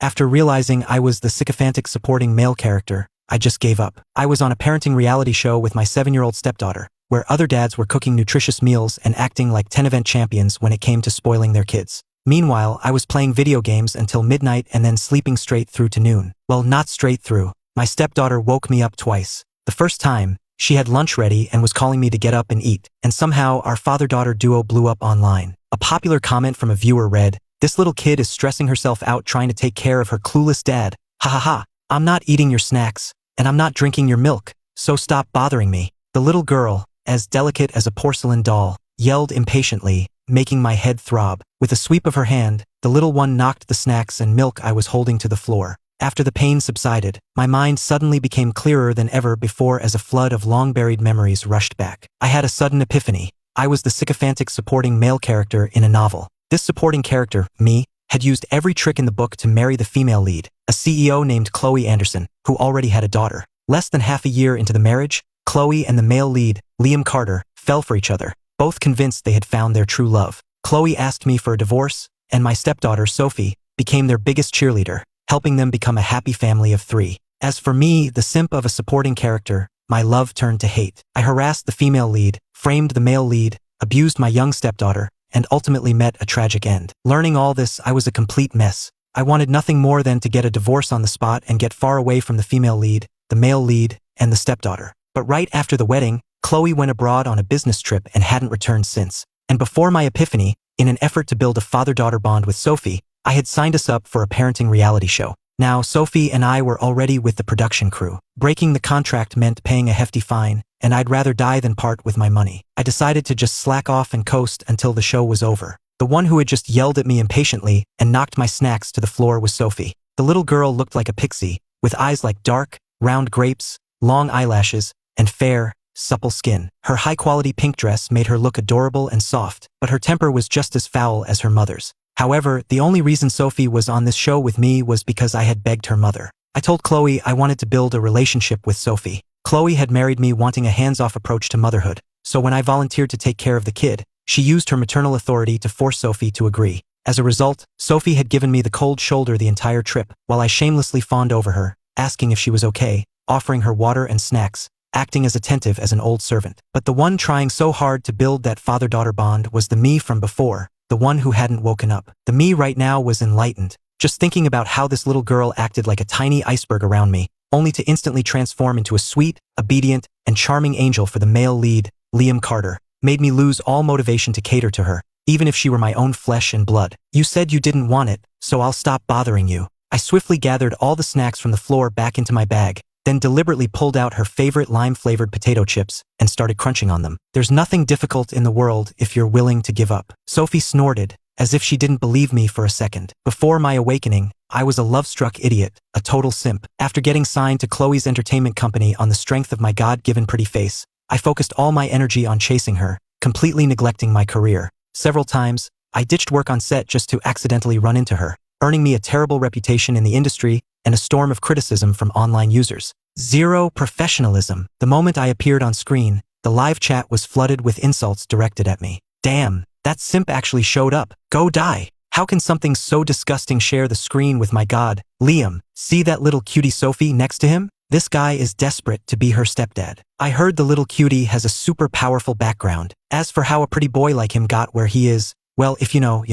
After realizing I was the sycophantic supporting male character, I just gave up. I was on a parenting reality show with my 7-year-old stepdaughter, where other dads were cooking nutritious meals and acting like 10-event champions when it came to spoiling their kids. Meanwhile, I was playing video games until midnight and then sleeping straight through to noon. Well, not straight through. My stepdaughter woke me up twice. The first time, she had lunch ready and was calling me to get up and eat, and somehow our father-daughter duo blew up online. A popular comment from a viewer read, "This little kid is stressing herself out trying to take care of her clueless dad. Ha ha ha. I'm not eating your snacks, and I'm not drinking your milk, so stop bothering me." The little girl, as delicate as a porcelain doll, yelled impatiently, making my head throb. With a sweep of her hand, the little one knocked the snacks and milk I was holding to the floor. After the pain subsided, my mind suddenly became clearer than ever before as a flood of long-buried memories rushed back. I had a sudden epiphany. I was the sycophantic supporting male character in a novel. This supporting character, me, had used every trick in the book to marry the female lead, a CEO named Chloe Anderson, who already had a daughter. Less than half a year into the marriage, Chloe and the male lead, Liam Carter, fell for each other, both convinced they had found their true love. Chloe asked me for a divorce, and my stepdaughter, Sophie, became their biggest cheerleader, helping them become a happy family of 3. As for me, the simp of a supporting character, my love turned to hate. I harassed the female lead, framed the male lead, abused my young stepdaughter, and ultimately met a tragic end. Learning all this, I was a complete mess. I wanted nothing more than to get a divorce on the spot and get far away from the female lead, the male lead, and the stepdaughter. But right after the wedding, Chloe went abroad on a business trip and hadn't returned since. And before my epiphany, in an effort to build a father-daughter bond with Sophie, I had signed us up for a parenting reality show. Now, Sophie and I were already with the production crew. Breaking the contract meant paying a hefty fine, and I'd rather die than part with my money. I decided to just slack off and coast until the show was over. The one who had just yelled at me impatiently and knocked my snacks to the floor was Sophie. The little girl looked like a pixie, with eyes like dark, round grapes, long eyelashes, and fair, supple skin. Her high-quality pink dress made her look adorable and soft, but her temper was just as foul as her mother's. However, the only reason Sophie was on this show with me was because I had begged her mother. I told Chloe I wanted to build a relationship with Sophie. Chloe had married me wanting a hands-off approach to motherhood, so when I volunteered to take care of the kid, she used her maternal authority to force Sophie to agree. As a result, Sophie had given me the cold shoulder the entire trip, while I shamelessly fawned over her, asking if she was okay, offering her water and snacks, acting as attentive as an old servant. But the one trying so hard to build that father-daughter bond was the me from before, the one who hadn't woken up. The me right now was enlightened, just thinking about how this little girl acted like a tiny iceberg around me, only to instantly transform into a sweet, obedient, and charming angel for the male lead, Liam Carter, made me lose all motivation to cater to her, even if she were my own flesh and blood. "You said you didn't want it, so I'll stop bothering you." I swiftly gathered all the snacks from the floor back into my bag, then deliberately pulled out her favorite lime-flavored potato chips and started crunching on them. "There's nothing difficult in the world if you're willing to give up." Sophie snorted, as if she didn't believe me for a second. Before my awakening, I was a love-struck idiot, a total simp. After getting signed to Chloe's entertainment company on the strength of my God-given pretty face, I focused all my energy on chasing her, completely neglecting my career. Several times, I ditched work on set just to accidentally run into her, earning me a terrible reputation in the industry and a storm of criticism from online users. Zero professionalism. The moment I appeared on screen, the live chat was flooded with insults directed at me. "Damn, that simp actually showed up. Go die. How can something so disgusting share the screen with my god, Liam? See that little cutie Sophie next to him? This guy is desperate to be her stepdad. I heard the little cutie has a super powerful background. As for how a pretty boy like him got where he is, well, if you know.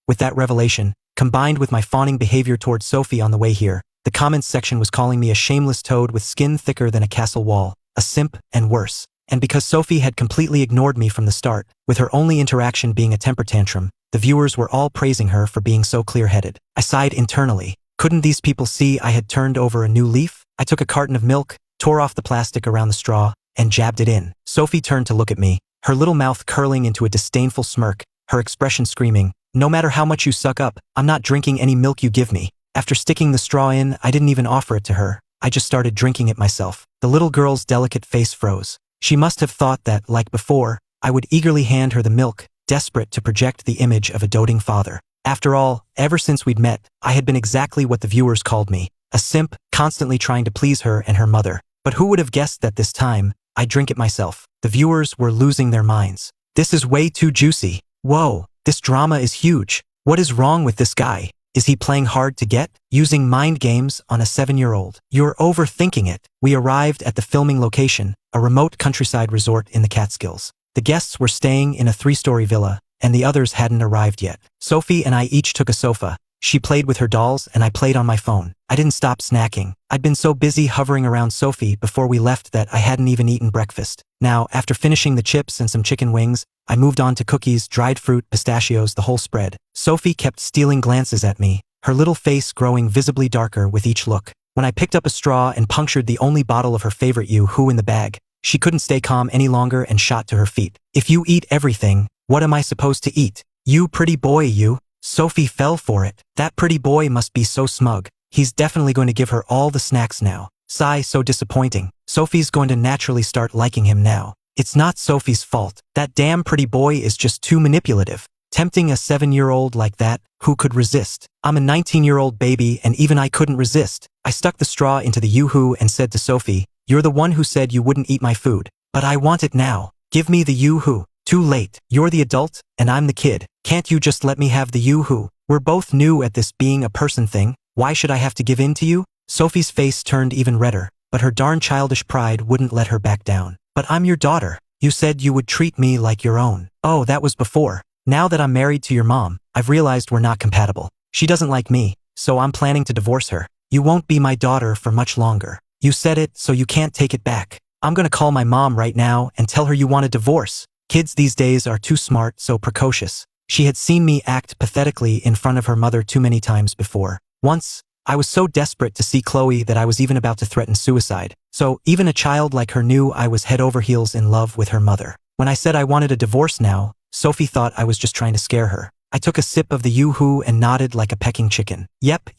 With that revelation, combined with my fawning behavior towards Sophie on the way here, the comments section was calling me a shameless toad with skin thicker than a castle wall, a simp, and worse. And because Sophie had completely ignored me from the start, with her only interaction being a temper tantrum, the viewers were all praising her for being so clear-headed. I sighed internally. Couldn't these people see I had turned over a new leaf? I took a carton of milk, tore off the plastic around the straw, and jabbed it in. Sophie turned to look at me, her little mouth curling into a disdainful smirk, her expression screaming, "No matter how much you suck up, I'm not drinking any milk you give me." After sticking the straw in, I didn't even offer it to her. I just started drinking it myself. The little girl's delicate face froze. She must have thought that, like before, I would eagerly hand her the milk, desperate to project the image of a doting father. After all, ever since we'd met, I had been exactly what the viewers called me, a simp, constantly trying to please her and her mother. But who would have guessed that this time, I'd drink it myself? The viewers were losing their minds. "This is way too juicy. Whoa, this drama is huge. What is wrong with this guy? Is he playing hard to get? Using mind games on a 7-year-old? You're overthinking it. We arrived at the filming location, a remote countryside resort in the Catskills. The guests were staying in a 3-story villa, and the others hadn't arrived yet. Sophie and I each took a sofa. She played with her dolls and I played on my phone. I didn't stop snacking. I'd been so busy hovering around Sophie before we left that I hadn't even eaten breakfast. Now, after finishing the chips and some chicken wings, I moved on to cookies, dried fruit, pistachios, the whole spread. Sophie kept stealing glances at me, her little face growing visibly darker with each look. When I picked up a straw and punctured the only bottle of her favorite Yoo-hoo in the bag, she couldn't stay calm any longer and shot to her feet. If you eat everything, what am I supposed to eat? You pretty boy, you. Sophie fell for it. That pretty boy must be so smug. He's definitely going to give her all the snacks now. Sigh, so disappointing. Sophie's going to naturally start liking him now. It's not Sophie's fault. That damn pretty boy is just too manipulative. Tempting a 7-year-old like that, who could resist? I'm a 19-year-old baby and even I couldn't resist. I stuck the straw into the Yoo-hoo and said to Sophie, "You're the one who said you wouldn't eat my food. But I want it now. Give me the Yoo-hoo." Too late. You're the adult, and I'm the kid. Can't you just let me have the Yoo-hoo? We're both new at this being a person thing. Why should I have to give in to you? Sophie's face turned even redder, but her darn childish pride wouldn't let her back down. But I'm your daughter. You said you would treat me like your own. Oh, that was before. Now that I'm married to your mom, I've realized we're not compatible. She doesn't like me, so I'm planning to divorce her. You won't be my daughter for much longer. You said it, so you can't take it back. I'm gonna call my mom right now and tell her you want a divorce. Kids these days are too smart, so precocious. She had seen me act pathetically in front of her mother too many times before. Once, I was so desperate to see Chloe that I was even about to threaten suicide. So even a child like her knew I was head over heels in love with her mother. When I said I wanted a divorce now, Sophie thought I was just trying to scare her. I took a sip of the Yoo-hoo and nodded like a pecking chicken. Yep,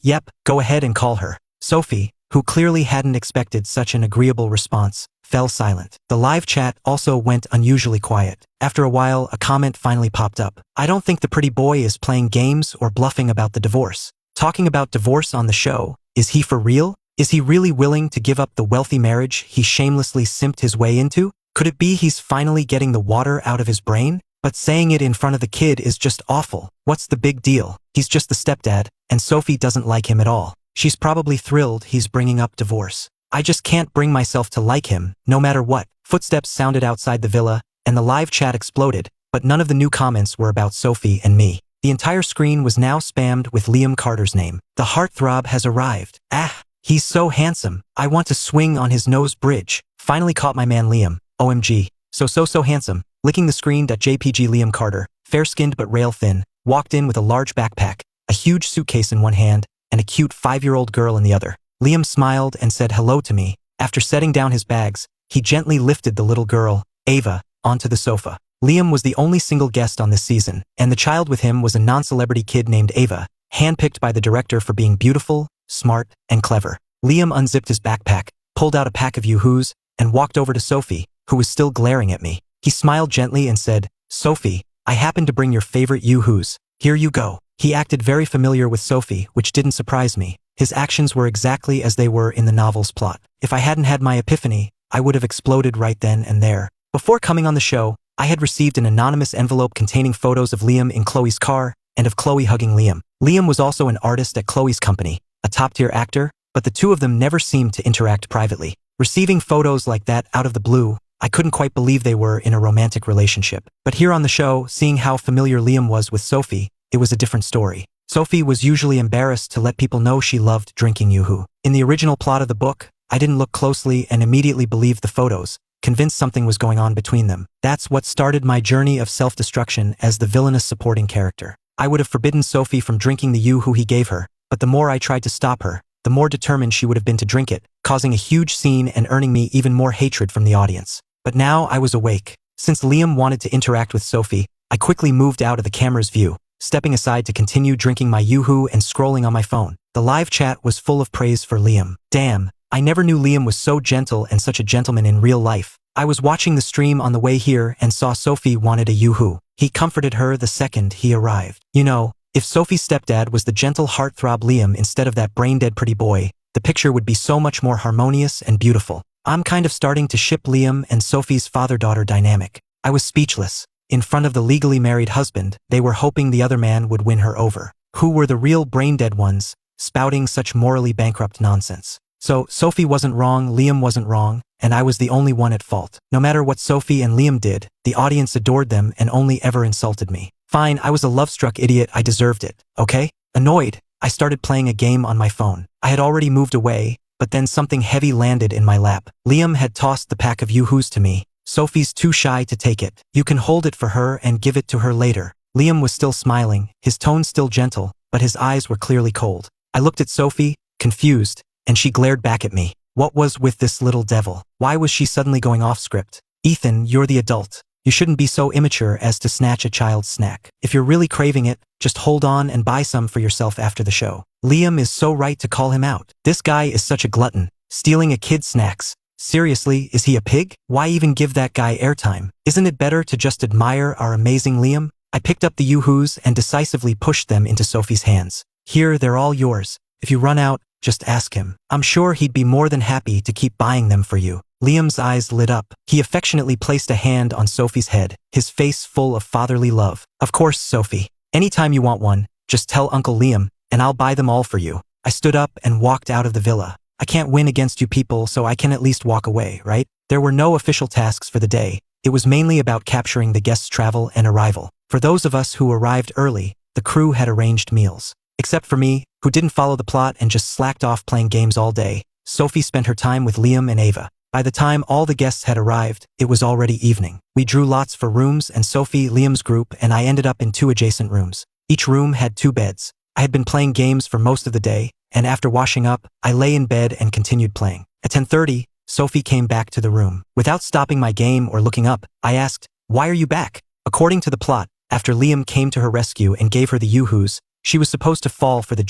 go ahead and call her. Sophie, who clearly hadn't expected such an agreeable response, fell silent. The live chat also went unusually quiet. After a while, a comment finally popped up. I don't think the pretty boy is playing games or bluffing about the divorce. Talking about divorce on the show, is he for real? Is he really willing to give up the wealthy marriage he shamelessly simped his way into? Could it be he's finally getting the water out of his brain? But saying it in front of the kid is just awful. What's the big deal? He's just the stepdad, and Sophie doesn't like him at all. She's probably thrilled he's bringing up divorce. I just can't bring myself to like him, no matter what. Footsteps sounded outside the villa, and the live chat exploded, but none of the new comments were about Sophie and me. The entire screen was now spammed with Liam Carter's name. The heartthrob has arrived. Ah, he's so handsome. I want to swing on his nose bridge. Finally caught my man Liam. OMG. So handsome. Licking the screen. JPG Liam Carter, fair-skinned but rail-thin, walked in with a large backpack, a huge suitcase in one hand, and a cute 5-year-old girl in the other. Liam smiled and said hello to me. After setting down his bags, he gently lifted the little girl, Ava, onto the sofa. Liam was the only single guest on this season, and the child with him was a non-celebrity kid named Ava, handpicked by the director for being beautiful, smart, and clever. Liam unzipped his backpack, pulled out a pack of Yoo-hoos, and walked over to Sophie, who was still glaring at me. He smiled gently and said, "Sophie, I happened to bring your favorite Yoo-hoos. Here you go." He acted very familiar with Sophie, which didn't surprise me. His actions were exactly as they were in the novel's plot. If I hadn't had my epiphany, I would have exploded right then and there. Before coming on the show, I had received an anonymous envelope containing photos of Liam in Chloe's car and of Chloe hugging Liam. Liam was also an artist at Chloe's company, a top-tier actor, but the two of them never seemed to interact privately. Receiving photos like that out of the blue, I couldn't quite believe they were in a romantic relationship. But here on the show, seeing how familiar Liam was with Sophie, it was a different story. Sophie was usually embarrassed to let people know she loved drinking Yoo-hoo. In the original plot of the book, I didn't look closely and immediately believed the photos, convinced something was going on between them. That's what started my journey of self-destruction as the villainous supporting character. I would have forbidden Sophie from drinking the Yoo-hoo he gave her, but the more I tried to stop her, the more determined she would have been to drink it, causing a huge scene and earning me even more hatred from the audience. But now I was awake. Since Liam wanted to interact with Sophie, I quickly moved out of the camera's view, stepping aside to continue drinking my Yoo-hoo and scrolling on my phone. The live chat was full of praise for Liam. Damn, I never knew Liam was so gentle and such a gentleman in real life. I was watching the stream on the way here and saw Sophie wanted a Yoo-hoo. He comforted her the second he arrived. You know, if Sophie's stepdad was the gentle heartthrob Liam instead of that brain-dead pretty boy, the picture would be so much more harmonious and beautiful. I'm kind of starting to ship Liam and Sophie's father-daughter dynamic. I was speechless. In front of the legally married husband, they were hoping the other man would win her over. Who were the real brain-dead ones, spouting such morally bankrupt nonsense? So, Sophie wasn't wrong, Liam wasn't wrong, and I was the only one at fault. No matter what Sophie and Liam did, the audience adored them and only ever insulted me. Fine, I was a love-struck idiot, I deserved it, okay? Annoyed, I started playing a game on my phone. I had already moved away, but then something heavy landed in my lap. Liam had tossed the pack of yoo-hoos to me. Sophie's too shy to take it. You can hold it for her and give it to her later. Liam was still smiling, his tone still gentle, but his eyes were clearly cold. I looked at Sophie, confused, and she glared back at me. What was with this little devil? Why was she suddenly going off script? Ethan, you're the adult. You shouldn't be so immature as to snatch a child's snack. If you're really craving it, just hold on and buy some for yourself after the show. Liam is so right to call him out. This guy is such a glutton, stealing a kid's snacks. Seriously, is he a pig? Why even give that guy airtime? Isn't it better to just admire our amazing Liam? I picked up the yoo-hoos and decisively pushed them into Sophie's hands. Here, they're all yours. If you run out, just ask him. I'm sure he'd be more than happy to keep buying them for you. Liam's eyes lit up. He affectionately placed a hand on Sophie's head, his face full of fatherly love. Of course, Sophie. Anytime you want one, just tell Uncle Liam, and I'll buy them all for you. I stood up and walked out of the villa. I can't win against you people, so I can at least walk away, right? There were no official tasks for the day. It was mainly about capturing the guests' travel and arrival. For those of us who arrived early, the crew had arranged meals. Except for me, who didn't follow the plot and just slacked off playing games all day, Sophie spent her time with Liam and Ava. By the time all the guests had arrived, it was already evening. We drew lots for rooms, and Sophie, Liam's group, and I ended up in 2 adjacent rooms. Each room had 2 beds. I had been playing games for most of the day, and after washing up, I lay in bed and continued playing. At 10:30, Sophie came back to the room. Without stopping my game or looking up, I asked, "Why are you back?" According to the plot, after Liam came to her rescue and gave her the yoo-hoos, she was supposed to fall for the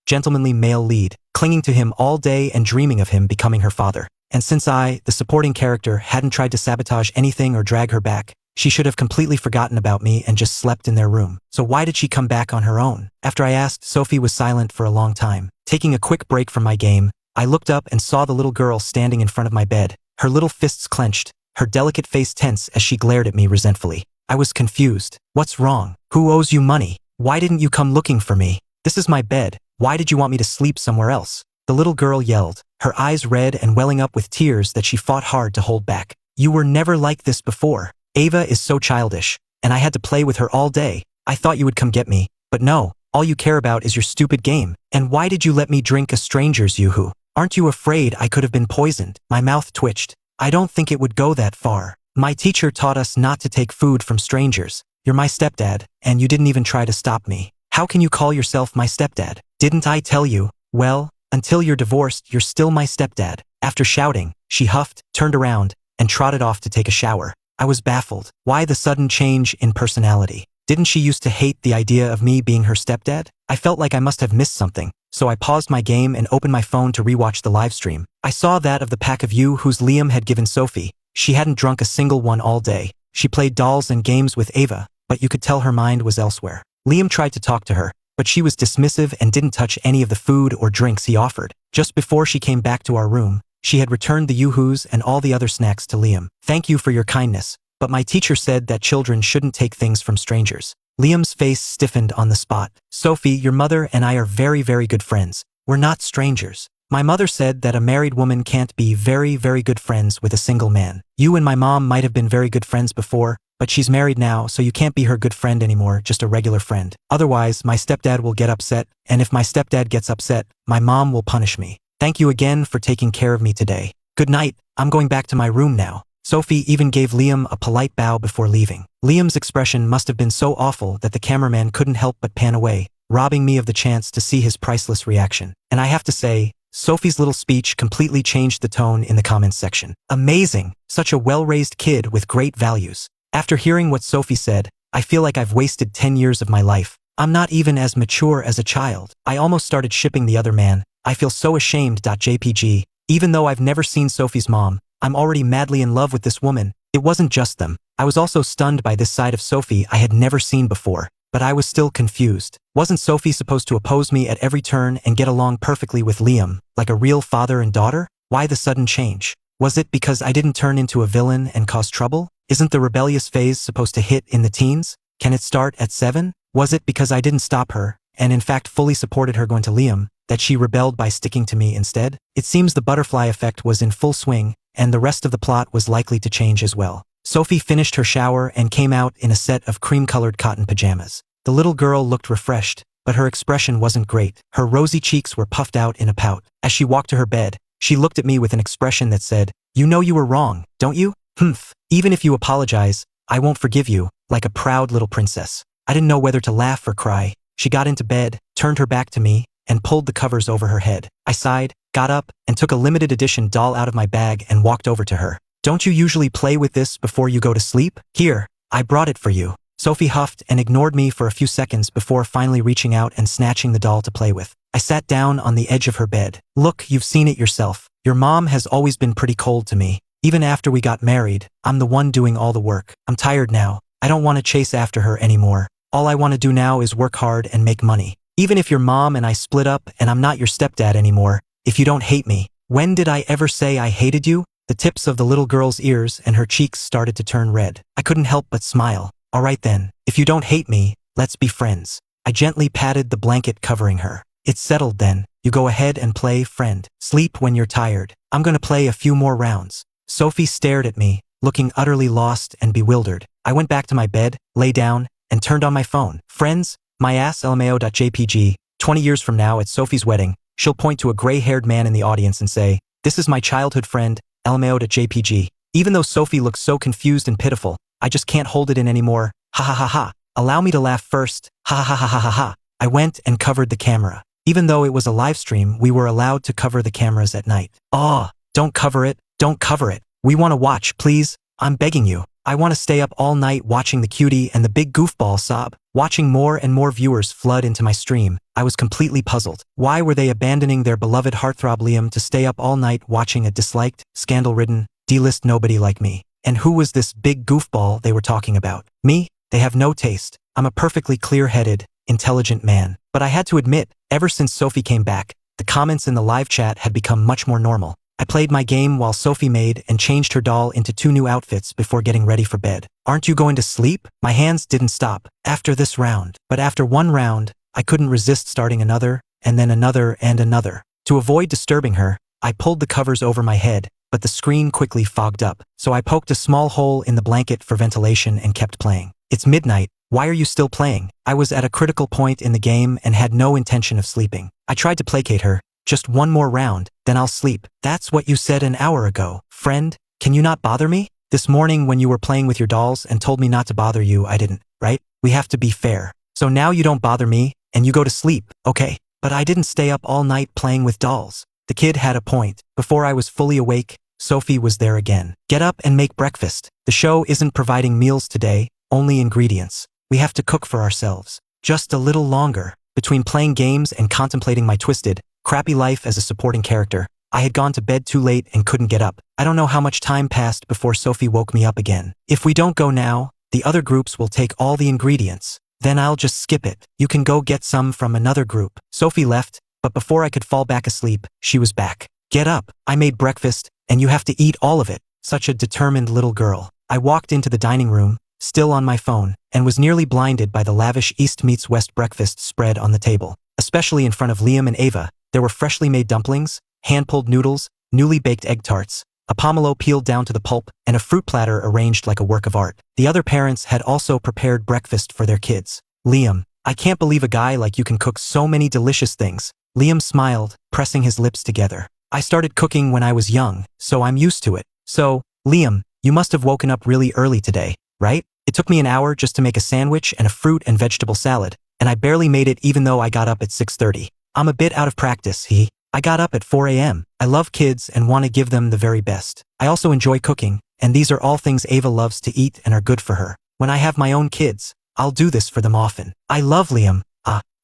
gentlemanly male lead, clinging to him all day and dreaming of him becoming her father. And since I, the supporting character, hadn't tried to sabotage anything or drag her back, she should have completely forgotten about me and just slept in their room. So why did she come back on her own? After I asked, Sophie was silent for a long time. Taking a quick break from my game, I looked up and saw the little girl standing in front of my bed, her little fists clenched, her delicate face tense as she glared at me resentfully. I was confused. What's wrong? Who owes you money? Why didn't you come looking for me? This is my bed. Why did you want me to sleep somewhere else? The little girl yelled, her eyes red and welling up with tears that she fought hard to hold back. You were never like this before. Ava is so childish, and I had to play with her all day. I thought you would come get me, but no, all you care about is your stupid game. And why did you let me drink a stranger's yoo-hoo? Aren't you afraid I could have been poisoned? My mouth twitched. I don't think it would go that far. My teacher taught us not to take food from strangers. You're my stepdad, and you didn't even try to stop me. How can you call yourself my stepdad? Didn't I tell you? Well, until you're divorced, you're still my stepdad. After shouting, she huffed, turned around, and trotted off to take a shower. I was baffled. Why the sudden change in personality? Didn't she used to hate the idea of me being her stepdad? I felt like I must have missed something, so I paused my game and opened my phone to rewatch the live stream. I saw that of the pack of yoo-hoos Liam had given Sophie. She hadn't drunk a single one all day. She played dolls and games with Ava, but you could tell her mind was elsewhere. Liam tried to talk to her, but she was dismissive and didn't touch any of the food or drinks he offered. Just before she came back to our room, she had returned the yoo-hoos and all the other snacks to Liam. Thank you for your kindness, but my teacher said that children shouldn't take things from strangers. Liam's face stiffened on the spot. Sophie, your mother and I are very, very good friends. We're not strangers. My mother said that a married woman can't be very, very good friends with a single man. You and my mom might have been very good friends before, but she's married now, so you can't be her good friend anymore, just a regular friend. Otherwise, my stepdad will get upset, and if my stepdad gets upset, my mom will punish me. Thank you again for taking care of me today. Good night, I'm going back to my room now. Sophie even gave Liam a polite bow before leaving. Liam's expression must have been so awful that the cameraman couldn't help but pan away, robbing me of the chance to see his priceless reaction. And I have to say, Sophie's little speech completely changed the tone in the comments section. Amazing! Such a well-raised kid with great values. After hearing what Sophie said, I feel like I've wasted 10 years of my life. I'm not even as mature as a child. I almost started shipping the other man. I feel so ashamed. JPG. Even though I've never seen Sophie's mom, I'm already madly in love with this woman. It wasn't just them. I was also stunned by this side of Sophie I had never seen before. But I was still confused. Wasn't Sophie supposed to oppose me at every turn and get along perfectly with Liam, like a real father and daughter? Why the sudden change? Was it because I didn't turn into a villain and cause trouble? Isn't the rebellious phase supposed to hit in the teens? Can it start at 7? Was it because I didn't stop her, and in fact fully supported her going to Liam, that she rebelled by sticking to me instead? It seems the butterfly effect was in full swing, and the rest of the plot was likely to change as well. Sophie finished her shower and came out in a set of cream-colored cotton pajamas. The little girl looked refreshed, but her expression wasn't great. Her rosy cheeks were puffed out in a pout. As she walked to her bed, she looked at me with an expression that said, "You know you were wrong, don't you? Humph. Even if you apologize, I won't forgive you," like a proud little princess. I didn't know whether to laugh or cry. She got into bed, turned her back to me, and pulled the covers over her head. I sighed, got up, and took a limited edition doll out of my bag and walked over to her. "Don't you usually play with this before you go to sleep? Here, I brought it for you." Sophie huffed and ignored me for a few seconds before finally reaching out and snatching the doll to play with. I sat down on the edge of her bed. "Look, you've seen it yourself. Your mom has always been pretty cold to me. Even after we got married, I'm the one doing all the work. I'm tired now. I don't want to chase after her anymore. All I want to do now is work hard and make money. Even if your mom and I split up and I'm not your stepdad anymore, if you don't hate me." When did I ever say I hated you? The tips of the little girl's ears and her cheeks started to turn red. I couldn't help but smile. "All right then, if you don't hate me, let's be friends." I gently patted the blanket covering her. "It's settled then. You go ahead and play friend. Sleep when you're tired. I'm gonna play a few more rounds." Sophie stared at me, looking utterly lost and bewildered. I went back to my bed, lay down, and turned on my phone. "Friends, my ass LMAO.jpg. 20 years from now at Sophie's wedding, she'll point to a gray-haired man in the audience and say, 'This is my childhood friend, LMAO.jpg. Even though Sophie looks so confused and pitiful, I just can't hold it in anymore. Ha ha ha ha. Allow me to laugh first. Ha ha ha ha ha ha. I went and covered the camera. Even though it was a live stream, we were allowed to cover the cameras at night. "Oh, don't cover it. Don't cover it. We want to watch, please. I'm begging you. I want to stay up all night watching the cutie and the big goofball sob." Watching more and more viewers flood into my stream, I was completely puzzled. Why were they abandoning their beloved heartthrob Liam to stay up all night watching a disliked, scandal-ridden, D-list nobody like me? And who was this big goofball they were talking about? Me? They have no taste. I'm a perfectly clear-headed, intelligent man. But I had to admit, ever since Sophie came back, the comments in the live chat had become much more normal. I played my game while Sophie made and changed her doll into 2 new outfits before getting ready for bed. "Aren't you going to sleep?" My hands didn't stop. "After this round." But after one round, I couldn't resist starting another, and then another and another. To avoid disturbing her, I pulled the covers over my head, but the screen quickly fogged up, so I poked a small hole in the blanket for ventilation and kept playing. "It's midnight. Why are you still playing?" I was at a critical point in the game and had no intention of sleeping. I tried to placate her. "Just one more round, then I'll sleep." "That's what you said an hour ago. Friend, can you not bother me? This morning when you were playing with your dolls and told me not to bother you, I didn't, right? We have to be fair. So now you don't bother me, and you go to sleep, okay? But I didn't stay up all night playing with dolls." The kid had a point. Before I was fully awake, Sophie was there again. "Get up and make breakfast. The show isn't providing meals today, only ingredients. We have to cook for ourselves. Just a little longer." Between playing games and contemplating my twisted, crappy life as a supporting character, I had gone to bed too late and couldn't get up. I don't know how much time passed before Sophie woke me up again. "If we don't go now, the other groups will take all the ingredients. Then I'll just skip it. You can go get some from another group." Sophie left, but before I could fall back asleep, she was back. "Get up. I made breakfast, and you have to eat all of it." Such a determined little girl. I walked into the dining room, still on my phone, and was nearly blinded by the lavish East meets West breakfast spread on the table. Especially in front of Liam and Ava, there were freshly made dumplings, hand-pulled noodles, newly baked egg tarts, a pomelo peeled down to the pulp, and a fruit platter arranged like a work of art. The other parents had also prepared breakfast for their kids. "Liam, I can't believe a guy like you can cook so many delicious things." Liam smiled, pressing his lips together. "I started cooking when I was young, so I'm used to it." "So, Liam, you must have woken up really early today, right? It took me an hour just to make a sandwich and a fruit and vegetable salad, and I barely made it even though I got up at 6:30. I'm a bit out of practice, I got up at 4 a.m. I love kids and want to give them the very best. I also enjoy cooking, and these are all things Ava loves to eat and are good for her. When I have my own kids, I'll do this for them often. I love Liam.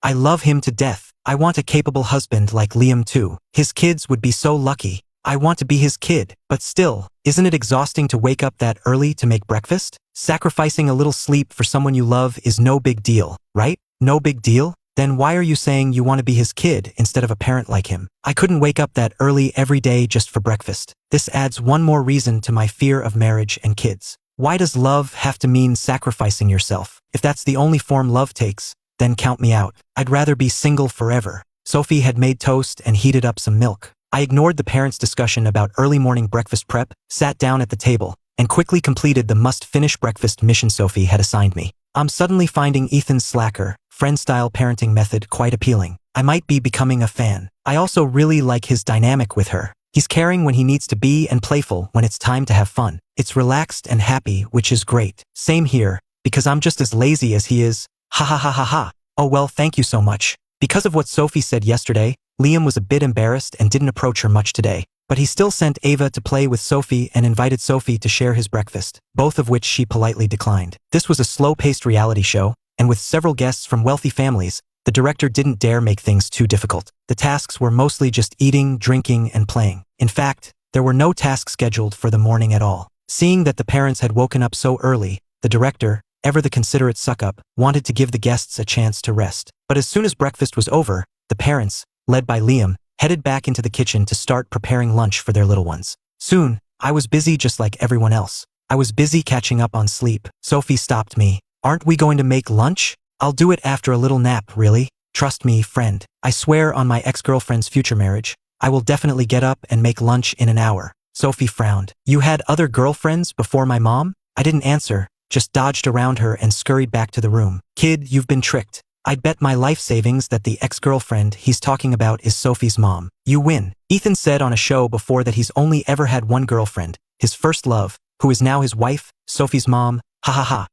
I love him to death. I want a capable husband like Liam too. His kids would be so lucky. I want to be his kid. But still, isn't it exhausting to wake up that early to make breakfast? Sacrificing a little sleep for someone you love is no big deal, right? No big deal? Then why are you saying you want to be his kid instead of a parent like him? I couldn't wake up that early every day just for breakfast. This adds one more reason to my fear of marriage and kids. Why does love have to mean sacrificing yourself? If that's the only form love takes, then count me out. I'd rather be single forever. Sophie had made toast and heated up some milk. I ignored the parents' discussion about early morning breakfast prep, sat down at the table, and quickly completed the must-finish breakfast mission Sophie had assigned me. I'm suddenly finding Ethan's slacker, friend-style parenting method quite appealing. I might be becoming a fan. I also really like his dynamic with her. He's caring when he needs to be and playful when it's time to have fun. It's relaxed and happy, which is great. Same here, because I'm just as lazy as he is. Ha ha ha ha ha. Oh well, thank you so much. Because of what Sophie said yesterday, Liam was a bit embarrassed and didn't approach her much today. But he still sent Ava to play with Sophie and invited Sophie to share his breakfast, both of which she politely declined. This was a slow-paced reality show, and with several guests from wealthy families, the director didn't dare make things too difficult. The tasks were mostly just eating, drinking, and playing. In fact, there were no tasks scheduled for the morning at all. Seeing that the parents had woken up so early, the director, ever the considerate suck-up, wanted to give the guests a chance to rest. But as soon as breakfast was over, the parents, led by Liam, headed back into the kitchen to start preparing lunch for their little ones. Soon, I was busy just like everyone else. I was busy catching up on sleep. Sophie stopped me. Aren't we going to make lunch? I'll do it after a little nap, really. Trust me, friend. I swear on my ex-girlfriend's future marriage, I will definitely get up and make lunch in an hour. Sophie frowned. You had other girlfriends before my mom? I didn't answer, just dodged around her and scurried back to the room. Kid, you've been tricked. I'd bet my life savings that the ex-girlfriend he's talking about is Sophie's mom. You win. Ethan said on a show before that he's only ever had one girlfriend, his first love, who is now his wife, Sophie's mom. Ha ha ha.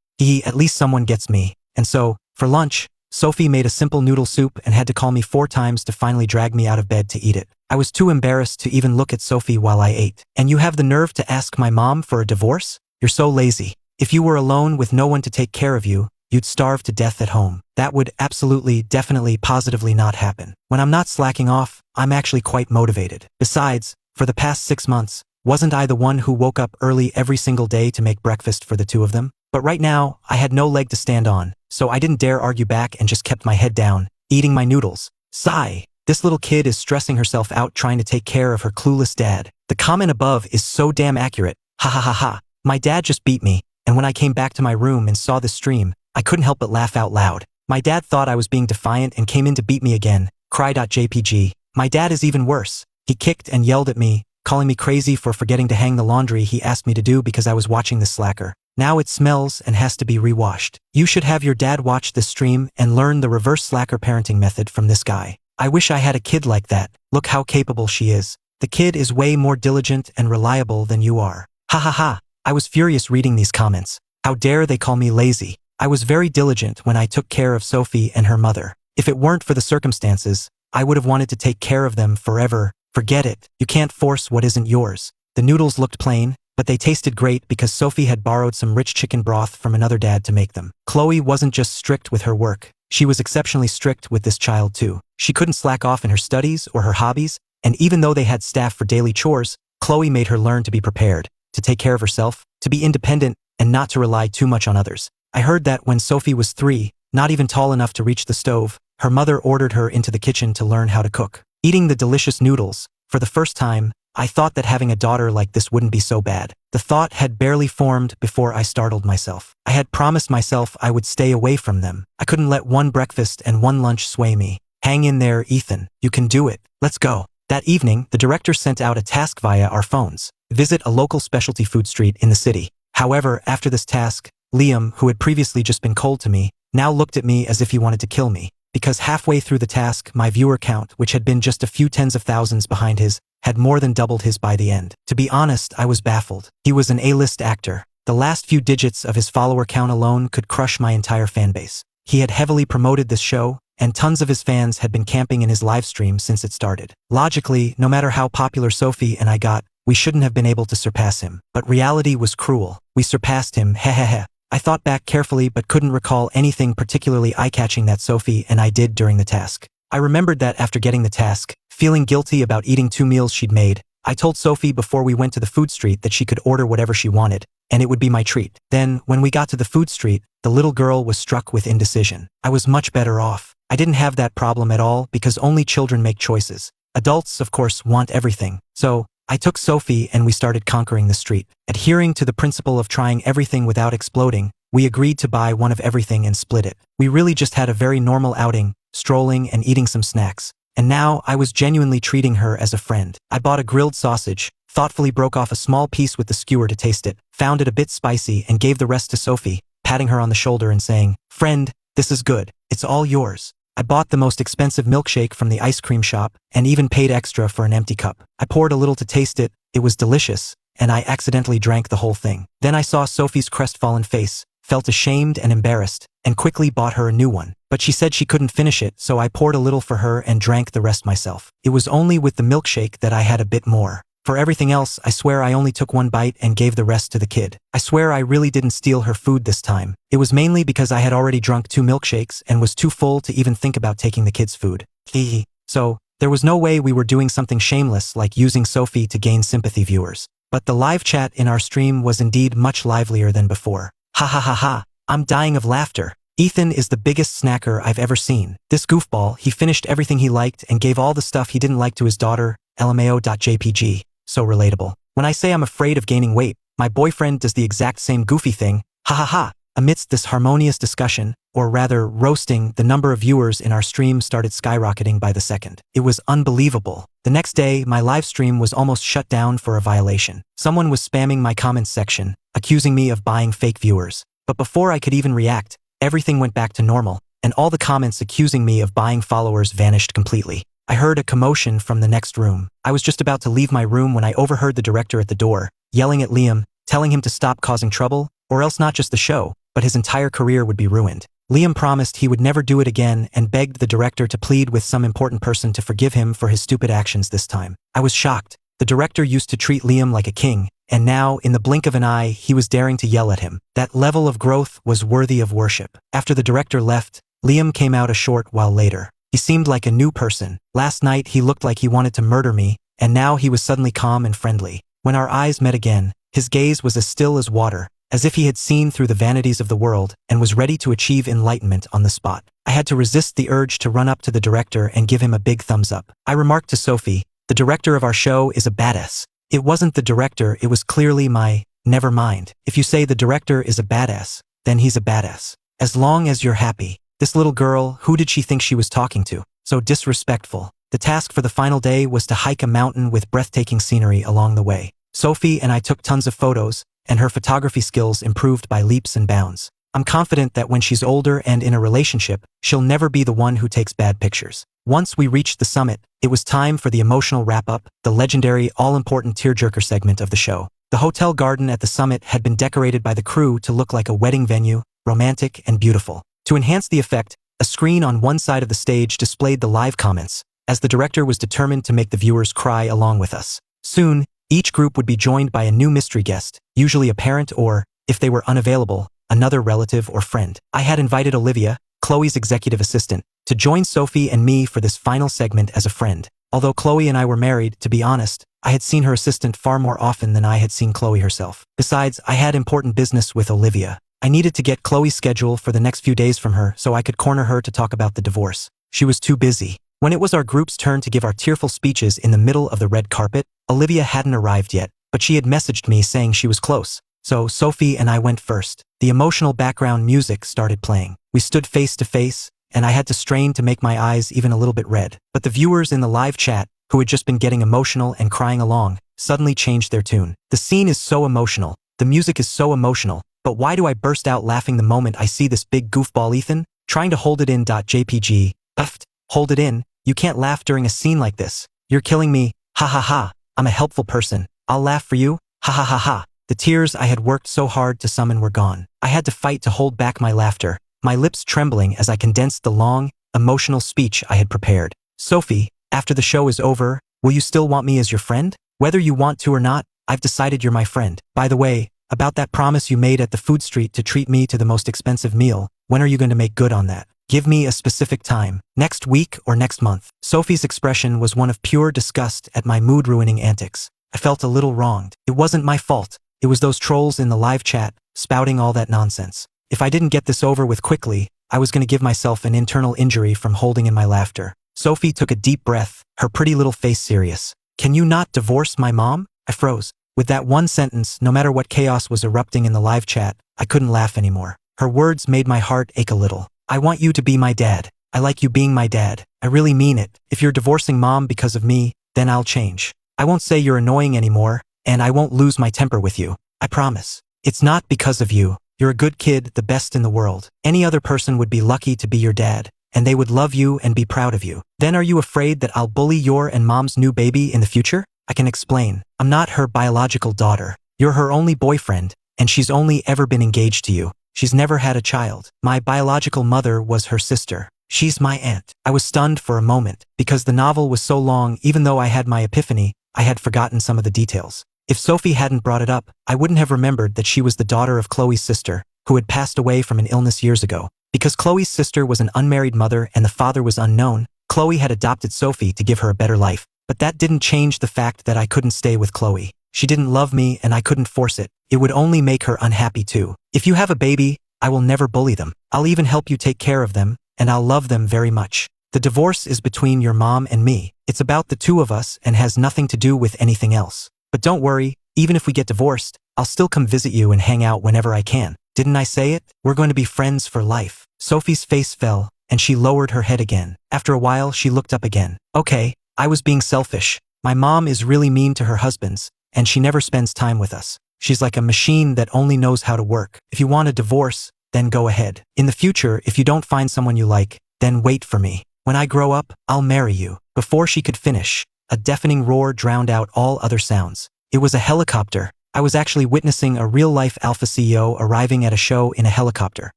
At least someone gets me. And so, for lunch, Sophie made a simple noodle soup and had to call me 4 times to finally drag me out of bed to eat it. I was too embarrassed to even look at Sophie while I ate. And you have the nerve to ask my mom for a divorce? You're so lazy. If you were alone with no one to take care of you, you'd starve to death at home. That would absolutely, definitely, positively not happen. When I'm not slacking off, I'm actually quite motivated. Besides, for the past 6 months, wasn't I the one who woke up early every single day to make breakfast for the two of them? But right now, I had no leg to stand on, so I didn't dare argue back and just kept my head down, eating my noodles. Sigh. This little kid is stressing herself out trying to take care of her clueless dad. The comment above is so damn accurate. Ha ha ha ha. My dad just beat me, and when I came back to my room and saw the stream, I couldn't help but laugh out loud. My dad thought I was being defiant and came in to beat me again. Cry.jpg. My dad is even worse. He kicked and yelled at me, calling me crazy for forgetting to hang the laundry he asked me to do because I was watching the slacker. Now it smells and has to be rewashed. You should have your dad watch this stream and learn the reverse slacker parenting method from this guy. I wish I had a kid like that. Look how capable she is. The kid is way more diligent and reliable than you are. Ha ha ha. I was furious reading these comments. How dare they call me lazy? I was very diligent when I took care of Sophie and her mother. If it weren't for the circumstances, I would have wanted to take care of them forever. Forget it. You can't force what isn't yours. The noodles looked plain, but they tasted great because Sophie had borrowed some rich chicken broth from another dad to make them. Chloe wasn't just strict with her work. She was exceptionally strict with this child too. She couldn't slack off in her studies or her hobbies, and even though they had staff for daily chores, Chloe made her learn to be prepared, to take care of herself, to be independent, and not to rely too much on others. I heard that when Sophie was 3, not even tall enough to reach the stove, her mother ordered her into the kitchen to learn how to cook. Eating the delicious noodles, for the first time, I thought that having a daughter like this wouldn't be so bad. The thought had barely formed before I startled myself. I had promised myself I would stay away from them. I couldn't let one breakfast and one lunch sway me. Hang in there, Ethan. You can do it. Let's go. That evening, the director sent out a task via our phones. Visit a local specialty food street in the city. However, after this task, Liam, who had previously just been cold to me, now looked at me as if he wanted to kill me. Because halfway through the task, my viewer count, which had been just a few tens of thousands behind his, had more than doubled his by the end. To be honest, I was baffled. He was an A-list actor. The last few digits of his follower count alone could crush my entire fanbase. He had heavily promoted this show, and tons of his fans had been camping in his live stream since it started. Logically, no matter how popular Sophie and I got, we shouldn't have been able to surpass him. But reality was cruel. We surpassed him, hehehe. I thought back carefully but couldn't recall anything particularly eye-catching that Sophie and I did during the task. I remembered that after getting the task, feeling guilty about eating 2 meals she'd made, I told Sophie before we went to the food street that she could order whatever she wanted, and it would be my treat. Then, when we got to the food street, the little girl was struck with indecision. I was much better off. I didn't have that problem at all because only children make choices. Adults, of course, want everything. So, I took Sophie and we started conquering the street. Adhering to the principle of trying everything without exploding, we agreed to buy one of everything and split it. We really just had a very normal outing, strolling and eating some snacks. And now I was genuinely treating her as a friend. I bought a grilled sausage, thoughtfully broke off a small piece with the skewer to taste it, found it a bit spicy and gave the rest to Sophie, patting her on the shoulder and saying, "Friend, this is good. It's all yours." I bought the most expensive milkshake from the ice cream shop and even paid extra for an empty cup. I poured a little to taste it, it was delicious, and I accidentally drank the whole thing. Then I saw Sophie's crestfallen face, felt ashamed and embarrassed, and quickly bought her a new one. But she said she couldn't finish it, so I poured a little for her and drank the rest myself. It was only with the milkshake that I had a bit more. For everything else, I swear I only took one bite and gave the rest to the kid. I swear I really didn't steal her food this time. It was mainly because I had already drunk 2 milkshakes and was too full to even think about taking the kid's food. Hehe. So, there was no way we were doing something shameless like using Sophie to gain sympathy viewers. But the live chat in our stream was indeed much livelier than before. Ha ha ha ha, I'm dying of laughter. Ethan is the biggest snacker I've ever seen. This goofball, he finished everything he liked and gave all the stuff he didn't like to his daughter, LMAO.jpg. So relatable. When I say I'm afraid of gaining weight, my boyfriend does the exact same goofy thing. Ha ha ha. Amidst this harmonious discussion, or rather roasting, the number of viewers in our stream started skyrocketing by the second. It was unbelievable. The next day, my live stream was almost shut down for a violation. Someone was spamming my comments section, accusing me of buying fake viewers. But before I could even react, everything went back to normal, and all the comments accusing me of buying followers vanished completely. I heard a commotion from the next room. I was just about to leave my room when I overheard the director at the door, yelling at Liam, telling him to stop causing trouble, or else not just the show, but his entire career would be ruined. Liam promised he would never do it again and begged the director to plead with some important person to forgive him for his stupid actions this time. I was shocked. The director used to treat Liam like a king, and now, in the blink of an eye, he was daring to yell at him. That level of growth was worthy of worship. After the director left, Liam came out a short while later. He seemed like a new person. Last night he looked like he wanted to murder me, and now he was suddenly calm and friendly. When our eyes met again, his gaze was as still as water, as if he had seen through the vanities of the world and was ready to achieve enlightenment on the spot. I had to resist the urge to run up to the director and give him a big thumbs up. I remarked to Sophie, "The director of our show is a badass." It wasn't the director, it was clearly my, never mind. If you say the director is a badass, then he's a badass. As long as you're happy. This little girl, who did she think she was talking to? So disrespectful. The task for the final day was to hike a mountain with breathtaking scenery along the way. Sophie and I took tons of photos, and her photography skills improved by leaps and bounds. I'm confident that when she's older and in a relationship, she'll never be the one who takes bad pictures. Once we reached the summit, it was time for the emotional wrap-up, the legendary, all-important tearjerker segment of the show. The hotel garden at the summit had been decorated by the crew to look like a wedding venue, romantic and beautiful. To enhance the effect, a screen on one side of the stage displayed the live comments, as the director was determined to make the viewers cry along with us. Soon, each group would be joined by a new mystery guest, usually a parent or, if they were unavailable, another relative or friend. I had invited Olivia, Chloe's executive assistant, to join Sophie and me for this final segment as a friend. Although Chloe and I were married, to be honest, I had seen her assistant far more often than I had seen Chloe herself. Besides, I had important business with Olivia. I needed to get Chloe's schedule for the next few days from her so I could corner her to talk about the divorce. She was too busy. When it was our group's turn to give our tearful speeches in the middle of the red carpet, Olivia hadn't arrived yet, but she had messaged me saying she was close. So Sophie and I went first. The emotional background music started playing. We stood face to face, and I had to strain to make my eyes even a little bit red. But the viewers in the live chat, who had just been getting emotional and crying along, suddenly changed their tune. The scene is so emotional. The music is so emotional. But why do I burst out laughing the moment I see this big goofball Ethan? Trying to hold it in. .jpg. Uffed. Hold it in. You can't laugh during a scene like this. You're killing me. Ha ha ha. I'm a helpful person. I'll laugh for you. Ha ha ha ha. The tears I had worked so hard to summon were gone. I had to fight to hold back my laughter, my lips trembling as I condensed the long, emotional speech I had prepared. Sophie, after the show is over, will you still want me as your friend? Whether you want to or not, I've decided you're my friend. By the way, about that promise you made at the food street to treat me to the most expensive meal, when are you going to make good on that? Give me a specific time. Next week or next month? Sophie's expression was one of pure disgust at my mood-ruining antics. I felt a little wronged. It wasn't my fault. It was those trolls in the live chat, spouting all that nonsense. If I didn't get this over with quickly, I was going to give myself an internal injury from holding in my laughter. Sophie took a deep breath, her pretty little face serious. Can you not divorce my mom? I froze. With that one sentence, no matter what chaos was erupting in the live chat, I couldn't laugh anymore. Her words made my heart ache a little. I want you to be my dad. I like you being my dad. I really mean it. If you're divorcing mom because of me, then I'll change. I won't say you're annoying anymore, and I won't lose my temper with you. I promise. It's not because of you. You're a good kid, the best in the world. Any other person would be lucky to be your dad, and they would love you and be proud of you. Then are you afraid that I'll bully your and mom's new baby in the future? I can explain. I'm not her biological daughter. You're her only boyfriend, and she's only ever been engaged to you. She's never had a child. My biological mother was her sister. She's my aunt. I was stunned for a moment. Because the novel was so long, even though I had my epiphany, I had forgotten some of the details. If Sophie hadn't brought it up, I wouldn't have remembered that she was the daughter of Chloe's sister, who had passed away from an illness years ago. Because Chloe's sister was an unmarried mother and the father was unknown, Chloe had adopted Sophie to give her a better life. But that didn't change the fact that I couldn't stay with Chloe. She didn't love me and I couldn't force it. It would only make her unhappy too. If you have a baby, I will never bully them. I'll even help you take care of them, and I'll love them very much. The divorce is between your mom and me. It's about the two of us and has nothing to do with anything else. But don't worry, even if we get divorced, I'll still come visit you and hang out whenever I can. Didn't I say it? We're going to be friends for life. Sophie's face fell, and she lowered her head again. After a while, she looked up again. Okay, I was being selfish. My mom is really mean to her husbands, and she never spends time with us. She's like a machine that only knows how to work. If you want a divorce, then go ahead. In the future, if you don't find someone you like, then wait for me. When I grow up, I'll marry you. Before she could finish, a deafening roar drowned out all other sounds. It was a helicopter. I was actually witnessing a real-life alpha CEO arriving at a show in a helicopter.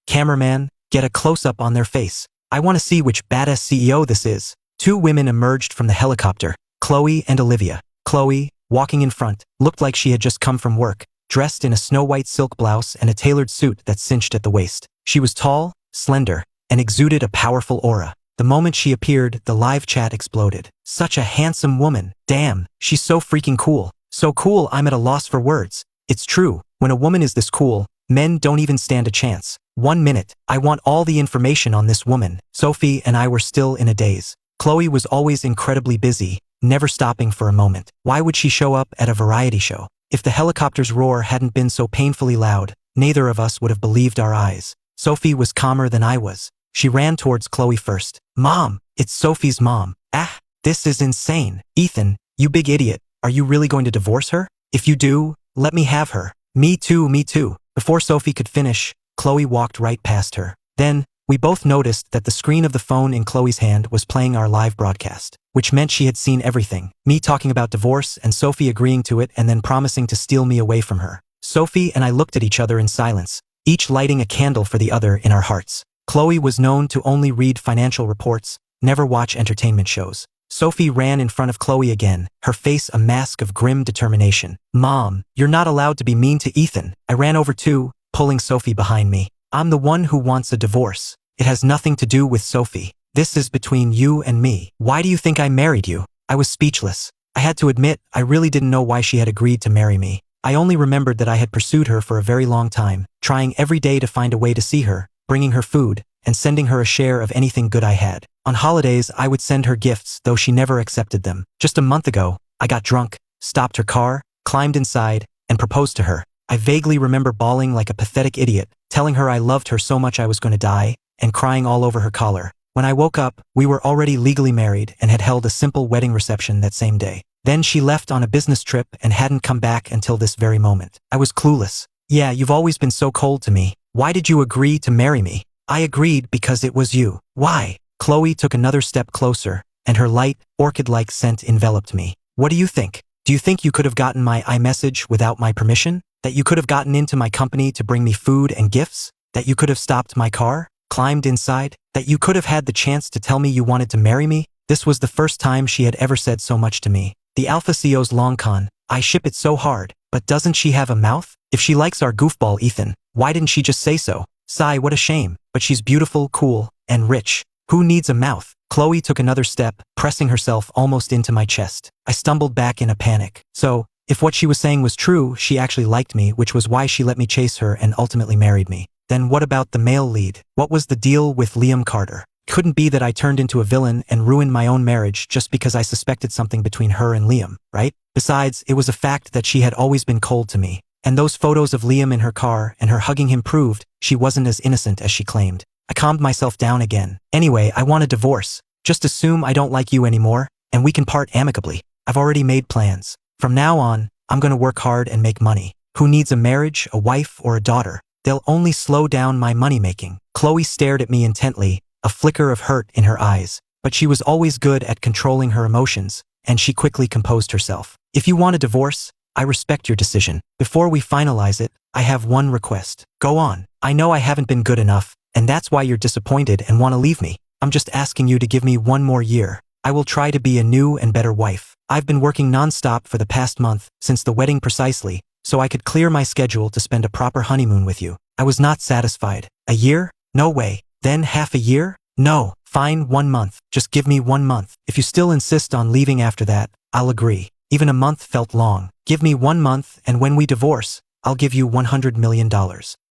Cameraman, get a close-up on their face. I want to see which badass CEO this is. Two women emerged from the helicopter, Chloe and Olivia. Chloe, walking in front, looked like she had just come from work, dressed in a snow-white silk blouse and a tailored suit that cinched at the waist. She was tall, slender, and exuded a powerful aura. The moment she appeared, the live chat exploded. Such a handsome woman. Damn, she's so freaking cool. So cool I'm at a loss for words. It's true, when a woman is this cool, men don't even stand a chance. 1 minute, I want all the information on this woman. Sophie and I were still in a daze. Chloe was always incredibly busy, never stopping for a moment. Why would she show up at a variety show? If the helicopter's roar hadn't been so painfully loud, neither of us would have believed our eyes. Sophie was calmer than I was. She ran towards Chloe first. Mom, it's Sophie's mom. Ah, this is insane. Ethan, you big idiot. Are you really going to divorce her? If you do, let me have her. Me too, me too. Before Sophie could finish, Chloe walked right past her. Then, we both noticed that the screen of the phone in Chloe's hand was playing our live broadcast, which meant she had seen everything. Me talking about divorce and Sophie agreeing to it and then promising to steal me away from her. Sophie and I looked at each other in silence, each lighting a candle for the other in our hearts. Chloe was known to only read financial reports, never watch entertainment shows. Sophie ran in front of Chloe again, her face a mask of grim determination. Mom, you're not allowed to be mean to Ethan. I ran over too, pulling Sophie behind me. I'm the one who wants a divorce. It has nothing to do with Sophie. This is between you and me. Why do you think I married you? I was speechless. I had to admit, I really didn't know why she had agreed to marry me. I only remembered that I had pursued her for a very long time, trying every day to find a way to see her, bringing her food, and sending her a share of anything good I had. On holidays, I would send her gifts, though she never accepted them. Just a month ago, I got drunk, stopped her car, climbed inside, and proposed to her. I vaguely remember bawling like a pathetic idiot, telling her I loved her so much I was going to die, and crying all over her collar. When I woke up, we were already legally married and had held a simple wedding reception that same day. Then she left on a business trip and hadn't come back until this very moment. I was clueless. Yeah, you've always been so cold to me. Why did you agree to marry me? I agreed because it was you. Why? Chloe took another step closer, and her light, orchid-like scent enveloped me. What do you think? Do you think you could have gotten my iMessage without my permission? That you could have gotten into my company to bring me food and gifts? That you could have stopped my car? Climbed inside? That you could have had the chance to tell me you wanted to marry me? This was the first time she had ever said so much to me. The Alpha CEO's long con. I ship it so hard, but doesn't she have a mouth? If she likes our goofball Ethan, why didn't she just say so? Sigh, what a shame. But she's beautiful, cool, and rich. Who needs a mouth? Chloe took another step, pressing herself almost into my chest. I stumbled back in a panic. So, if what she was saying was true, she actually liked me, which was why she let me chase her and ultimately married me. Then what about the male lead? What was the deal with Liam Carter? Couldn't be that I turned into a villain and ruined my own marriage just because I suspected something between her and Liam, right? Besides, it was a fact that she had always been cold to me, And those photos of Liam in her car and her hugging him proved she wasn't as innocent as she claimed. I calmed myself down again. Anyway, I want a divorce. Just assume I don't like you anymore, and we can part amicably. I've already made plans. From now on, I'm gonna work hard and make money. Who needs a marriage, a wife, or a daughter? They'll only slow down my money-making. Chloe stared at me intently, a flicker of hurt in her eyes. But she was always good at controlling her emotions, and she quickly composed herself. If you want a divorce, I respect your decision. Before we finalize it, I have one request. Go on. I know I haven't been good enough, and that's why you're disappointed and want to leave me. I'm just asking you to give me one more year. I will try to be a new and better wife. I've been working non-stop for the past month, since the wedding precisely, so I could clear my schedule to spend a proper honeymoon with you. I was not satisfied. A year? No way. Then half a year? No. Fine, 1 month. Just give me 1 month. If you still insist on leaving after that, I'll agree. Even a month felt long. Give me 1 month, and when we divorce, I'll give you $100 million.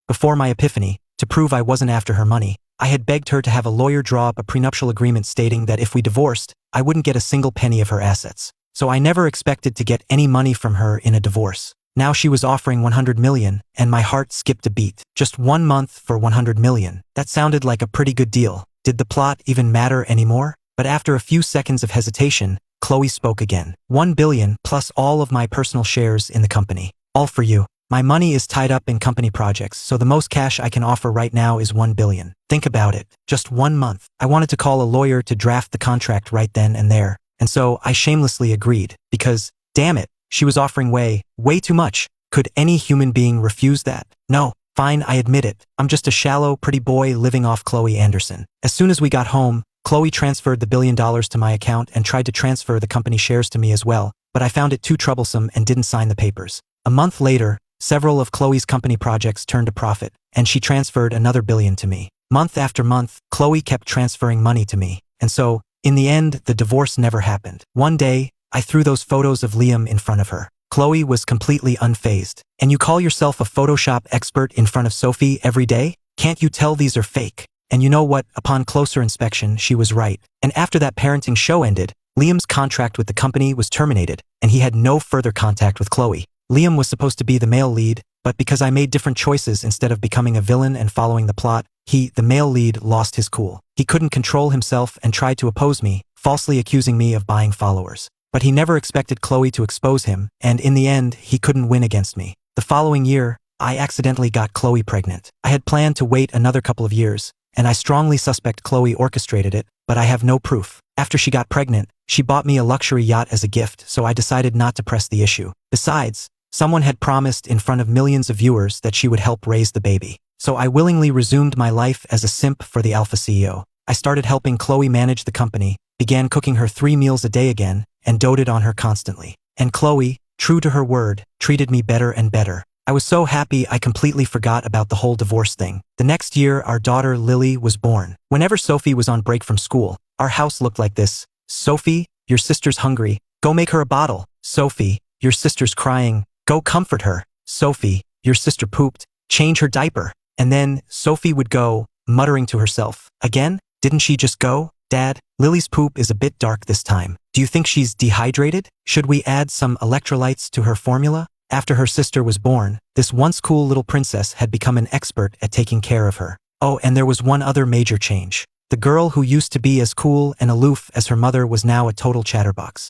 Before my epiphany, to prove I wasn't after her money, I had begged her to have a lawyer draw up a prenuptial agreement stating that if we divorced, I wouldn't get a single penny of her assets. So I never expected to get any money from her in a divorce. Now she was offering $100 million, and my heart skipped a beat. Just 1 month for $100 million. That sounded like a pretty good deal. Did the plot even matter anymore? But after a few seconds of hesitation, Chloe spoke again. $1 billion plus all of my personal shares in the company. All for you. My money is tied up in company projects, so the most cash I can offer right now is $1 billion. Think about it. Just 1 month. I wanted to call a lawyer to draft the contract right then and there. And so I shamelessly agreed, because, damn it, she was offering way too much. Could any human being refuse that? No. Fine, I admit it. I'm just a shallow, pretty boy living off Chloe Anderson. As soon as we got home, Chloe transferred the $1 billion to my account and tried to transfer the company shares to me as well, but I found it too troublesome and didn't sign the papers. A month later, several of Chloe's company projects turned a profit, and she transferred another $1 billion to me. Month after month, Chloe kept transferring money to me. And so, in the end, the divorce never happened. One day, I threw those photos of Liam in front of her. Chloe was completely unfazed. And you call yourself a Photoshop expert in front of Sophie every day? Can't you tell these are fake? And you know what? Upon closer inspection, she was right. And after that parenting show ended, Liam's contract with the company was terminated, and he had no further contact with Chloe. Liam was supposed to be the male lead, but because I made different choices instead of becoming a villain and following the plot, he, the male lead, lost his cool. He couldn't control himself and tried to oppose me, falsely accusing me of buying followers. But he never expected Chloe to expose him, and in the end, he couldn't win against me. The following year, I accidentally got Chloe pregnant. I had planned to wait another couple of years, and I strongly suspect Chloe orchestrated it, but I have no proof. After she got pregnant, she bought me a luxury yacht as a gift, so I decided not to press the issue. Besides, someone had promised in front of millions of viewers that she would help raise the baby. So I willingly resumed my life as a simp for the Alpha CEO. I started helping Chloe manage the company, began cooking her 3 meals a day again, and doted on her constantly. And Chloe, true to her word, treated me better and better. I was so happy I completely forgot about the whole divorce thing. The next year, our daughter Lily was born. Whenever Sophie was on break from school, our house looked like this. Sophie, your sister's hungry. Go make her a bottle. Sophie, your sister's crying. Go comfort her. Sophie, your sister pooped. Change her diaper. And then Sophie would go, muttering to herself. Again? Didn't she just go? Dad, Lily's poop is a bit dark this time. Do you think she's dehydrated? Should we add some electrolytes to her formula? After her sister was born, this once cool little princess had become an expert at taking care of her. Oh, and there was one other major change. The girl who used to be as cool and aloof as her mother was now a total chatterbox.